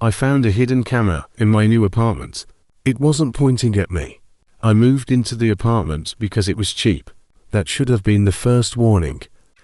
I found a hidden camera in my new apartment. It wasn't pointing at me. I moved into the apartment because it was cheap. That should have been the first warning.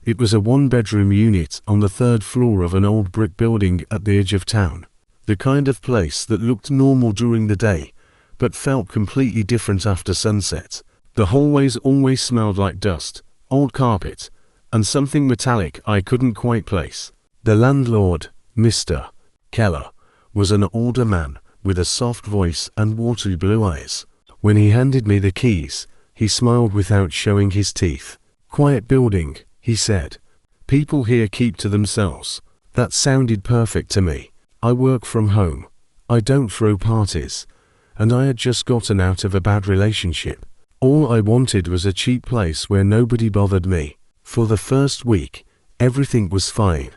It was a one-bedroom unit on the 3rd floor of an old brick building at the edge of town. The kind of place that looked normal during the day, but felt completely different after sunset. The hallways always smelled like dust, old carpet, and something metallic I couldn't quite place. The landlord, Mr. Keller, was an older man with a soft voice and watery blue eyes. When he handed me the keys, he smiled without showing his teeth. "Quiet building," he said. "People here keep to themselves." That sounded perfect to me. I work from home. I don't throw parties. And I had just gotten out of a bad relationship. All I wanted was a cheap place where nobody bothered me. For the first week, everything was fine.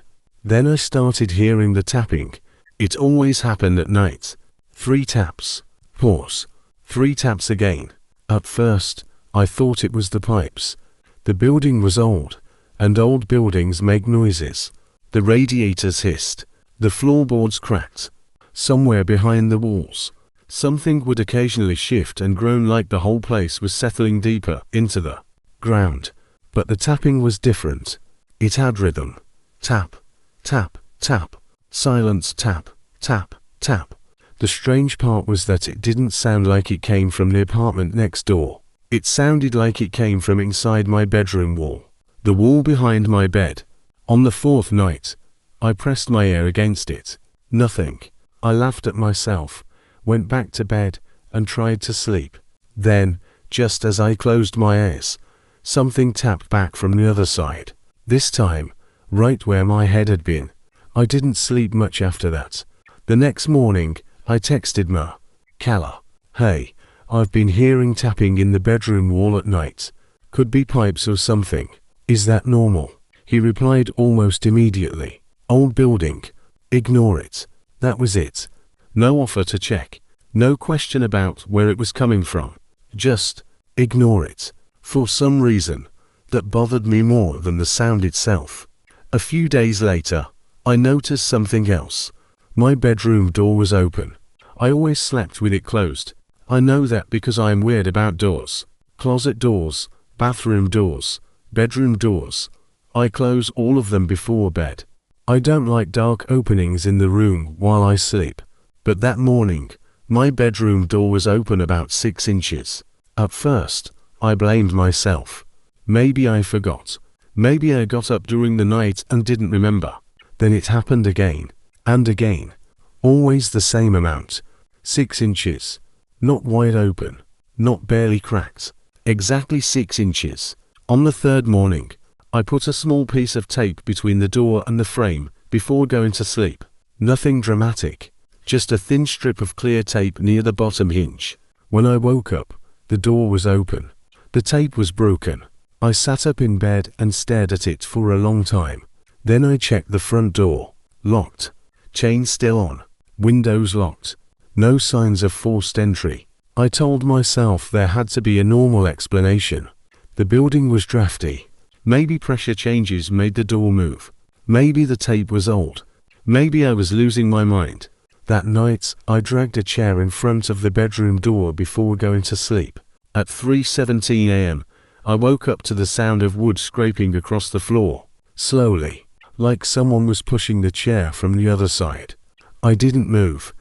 Then I started hearing the tapping. It always happened at night. 3 taps. Pause. 3 taps again. At first, I thought it was the pipes. The building was old, and old buildings make noises. The radiators hissed. The floorboards cracked. Somewhere behind the walls, something would occasionally shift and groan like the whole place was settling deeper into the ground. But the tapping was different. It had rhythm. Tap, tap, tap. Silence, tap, tap, tap. The strange part was that it didn't sound like it came from the apartment next door. It sounded like it came from inside my bedroom wall. The wall behind my bed. On the 4th night, I pressed my ear against it. Nothing. I laughed at myself, went back to bed, and tried to sleep. Then, just as I closed my eyes, something tapped back from the other side. This time, right where my head had been. I didn't sleep much after that. The next morning, I texted Ma. "Keller, hey, I've been hearing tapping in the bedroom wall at night. Could be pipes or something. Is that normal?" He replied almost immediately. "Old building. Ignore it." That was it. No offer to check. No question about where it was coming from. Just ignore it. For some reason, that bothered me more than the sound itself. A few days later, I noticed something else. My bedroom door was open. I always slept with it closed. I know that because I am weird about doors. Closet doors, bathroom doors, bedroom doors. I close all of them before bed. I don't like dark openings in the room while I sleep. But that morning, my bedroom door was open about 6 inches. At first, I blamed myself. Maybe I forgot. Maybe I got up during the night and didn't remember. Then it happened again. And again. Always the same amount. 6 inches. Not wide open. Not barely cracked. Exactly 6 inches. On the 3rd morning, I put a small piece of tape between the door and the frame before going to sleep. Nothing dramatic. Just a thin strip of clear tape near the bottom hinge. When I woke up, the door was open. The tape was broken. I sat up in bed and stared at it for a long time. Then I checked the front door. Locked. Chain still on. Windows locked. No signs of forced entry. I told myself there had to be a normal explanation. The building was drafty. Maybe pressure changes made the door move. Maybe the tape was old. Maybe I was losing my mind. That night, I dragged a chair in front of the bedroom door before going to sleep. At 3:17 a.m., I woke up to the sound of wood scraping across the floor. Slowly, like someone was pushing the chair from the other side. I didn't move.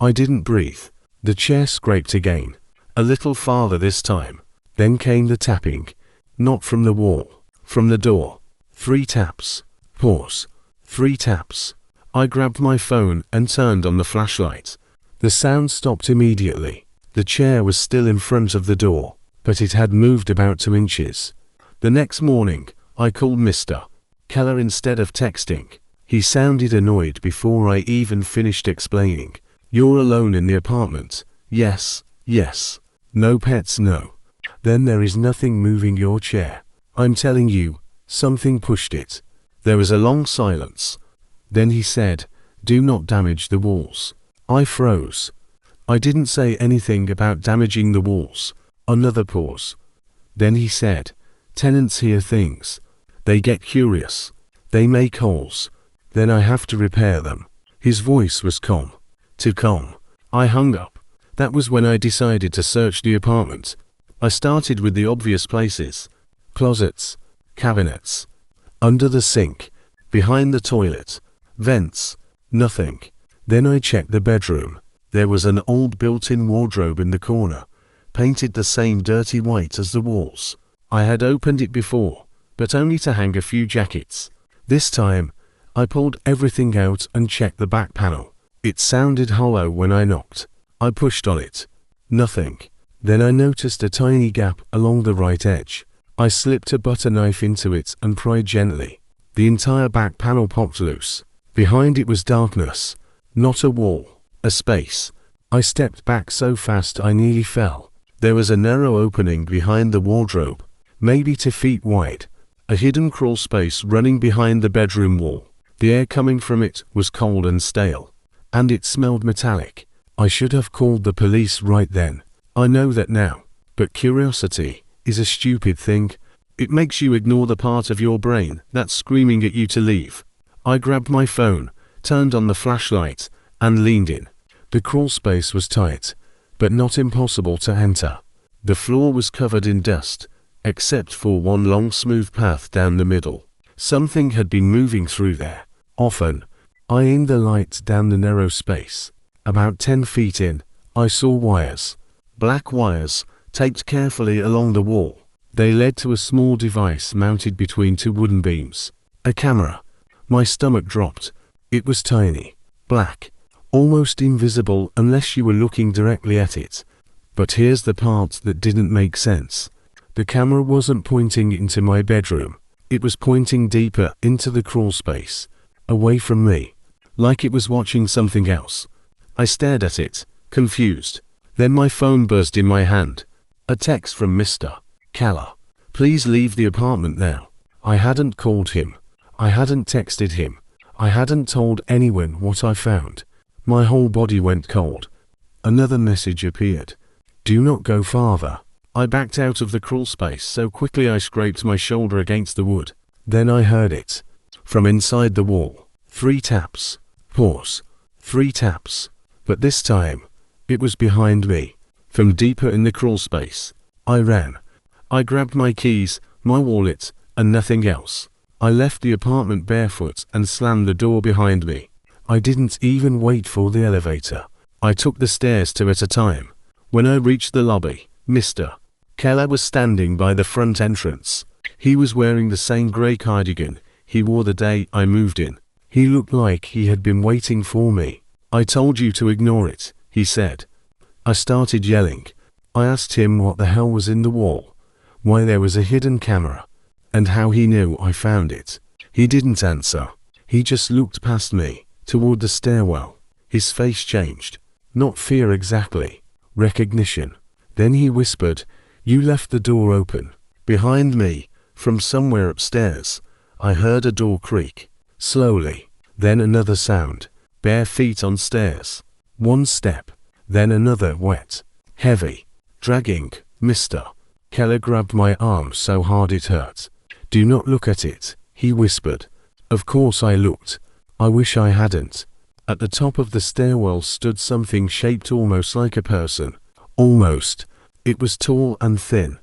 I didn't breathe. The chair scraped again. A little farther this time. Then came the tapping. Not from the wall. From the door. 3 taps. Pause. 3 taps. I grabbed my phone and turned on the flashlight. The sound stopped immediately. The chair was still in front of the door, but it had moved about 2 inches. The next morning, I called Mr. Keller instead of texting. He sounded annoyed before I even finished explaining. "You're alone in the apartment?" "Yes, yes." "No pets, no." "Then there is nothing moving your chair." "I'm telling you, something pushed it." There was a long silence. Then he said, "Do not damage the walls." I froze. I didn't say anything about damaging the walls. Another pause. Then he said, "Tenants hear things. They get curious. They make holes. Then I have to repair them." His voice was calm. Too calm. I hung up. That was when I decided to search the apartment. I started with the obvious places. Closets, cabinets, under the sink, behind the toilet, vents, nothing. Then I checked the bedroom. There was an old built-in wardrobe in the corner, painted the same dirty white as the walls. I had opened it before, but only to hang a few jackets. This time, I pulled everything out and checked the back panel. It sounded hollow when I knocked. I pushed on it. Nothing. Then I noticed a tiny gap along the right edge. I slipped a butter knife into it and pried gently. The entire back panel popped loose. Behind it was darkness. Not a wall. A space. I stepped back so fast I nearly fell. There was a narrow opening behind the wardrobe, maybe 2 feet wide. A hidden crawl space running behind the bedroom wall. The air coming from it was cold and stale. And it smelled metallic. I should have called the police right then. I know that now. But curiosity is a stupid thing. It makes you ignore the part of your brain that's screaming at you to leave. I grabbed my phone, turned on the flashlight, and leaned in. The crawl space was tight, but not impossible to enter. The floor was covered in dust, except for one long smooth path down the middle. Something had been moving through there. Often, I aimed the light down the narrow space. About 10 feet in, I saw wires. Black wires, taped carefully along the wall. They led to a small device mounted between 2 wooden beams. A camera. My stomach dropped. It was tiny, black, almost invisible unless you were looking directly at it. But here's the part that didn't make sense. The camera wasn't pointing into my bedroom. It was pointing deeper into the crawl space, away from me, like it was watching something else. I stared at it, confused. Then my phone buzzed in my hand. A text from Mr. Keller. Please leave the apartment now. I hadn't called him. I hadn't texted him. I hadn't told anyone what I found. My whole body went cold. Another message appeared. Do not go farther. I backed out of the crawl space so quickly I scraped my shoulder against the wood. Then I heard it. From inside the wall. 3 taps. Pause. 3 taps. But this time, it was behind me. From deeper in the crawl space. I ran. I grabbed my keys, my wallet, and nothing else. I left the apartment barefoot and slammed the door behind me. I didn't even wait for the elevator. I took the stairs 2 at a time. When I reached the lobby, Mr. Keller was standing by the front entrance. He was wearing the same grey cardigan he wore the day I moved in. He looked like he had been waiting for me. I told you to ignore it, he said. I started yelling. I asked him what the hell was in the wall, why there was a hidden camera, and how he knew I found it. He didn't answer. He just looked past me, toward the stairwell. His face changed. Not fear exactly. Recognition. Then he whispered, "You left the door open." Behind me, from somewhere upstairs, I heard a door creak. Slowly. Then another sound. Bare feet on stairs. 1 step. Then another wet. Heavy. Dragging. Mr. Keller grabbed my arm so hard it hurt. "Do not look at it," he whispered. Of course I looked. I wish I hadn't. At the top of the stairwell stood something shaped almost like a person. Almost. It was tall and thin,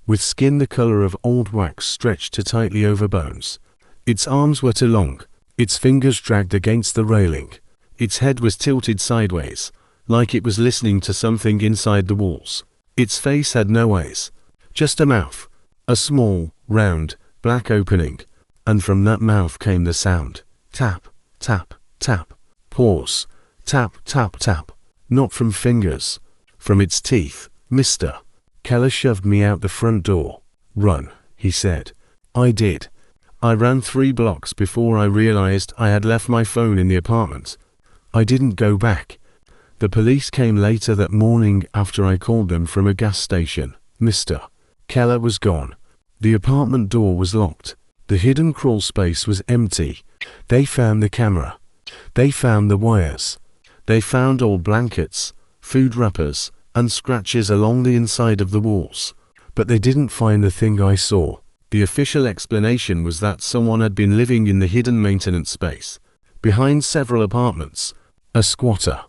with skin the color of old wax stretched too tightly over bones. Its arms were too long. Its fingers dragged against the railing. Its head was tilted sideways, like it was listening to something inside the walls. Its face had no eyes, just a mouth. A small, round, black opening. And from that mouth came the sound. Tap, tap, tap. Pause. Tap, tap, tap. Not from fingers. From its teeth. Mr. Keller shoved me out the front door. "Run," he said. I did. I ran 3 blocks before I realized I had left my phone in the apartment. I didn't go back. The police came later that morning after I called them from a gas station. Mr. Keller was gone. The apartment door was locked. The hidden crawl space was empty. They found the camera. They found the wires. They found old blankets, food wrappers, and scratches along the inside of the walls. But they didn't find the thing I saw. The official explanation was that someone had been living in the hidden maintenance space, behind several apartments. A squatter.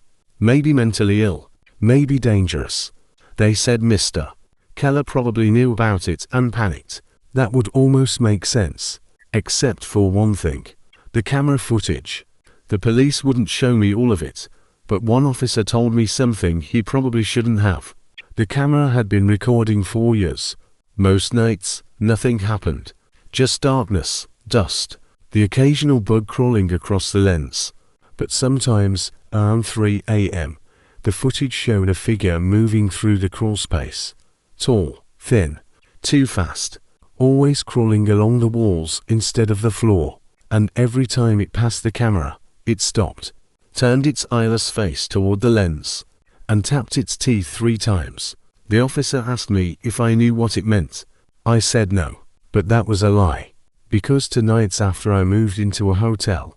Maybe mentally ill. Maybe dangerous. They said Mr. Keller probably knew about it and panicked. That would almost make sense. Except for one thing. The camera footage. The police wouldn't show me all of it, but one officer told me something he probably shouldn't have. The camera had been recording for years. Most nights, nothing happened. Just darkness, dust, the occasional bug crawling across the lens. But sometimes, around 3 a.m., the footage showed a figure moving through the crawl space. Tall, thin, too fast, always crawling along the walls instead of the floor. And every time it passed the camera, it stopped, turned its eyeless face toward the lens, and tapped its teeth 3 times. The officer asked me if I knew what it meant. I said no, but that was a lie. Because 2 nights after I moved into a hotel,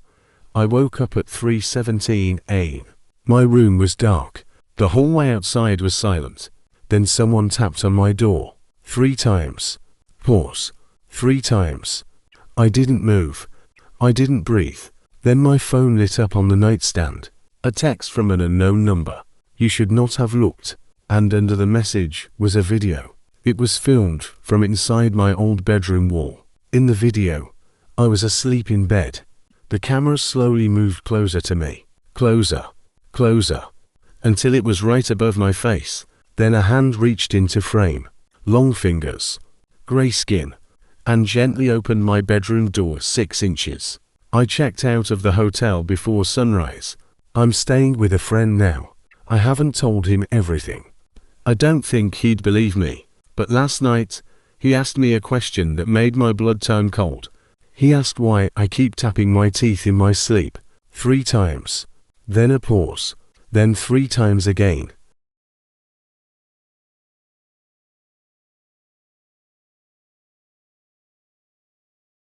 I woke up at 3:17 a.m. My room was dark. The hallway outside was silent. Then someone tapped on my door. 3 times. Pause. 3 times. I didn't move. I didn't breathe. Then my phone lit up on the nightstand. A text from an unknown number. You should not have looked. And under the message was a video. It was filmed from inside my old bedroom wall. In the video, I was asleep in bed. The camera slowly moved closer to me. Closer. Closer. Until it was right above my face. Then a hand reached into frame. Long fingers. Grey skin. And gently opened my bedroom door 6 inches. I checked out of the hotel before sunrise. I'm staying with a friend now. I haven't told him everything. I don't think he'd believe me. But last night, he asked me a question that made my blood turn cold. He asked why I keep tapping my teeth in my sleep. 3 times. Then a pause. Then 3 times again.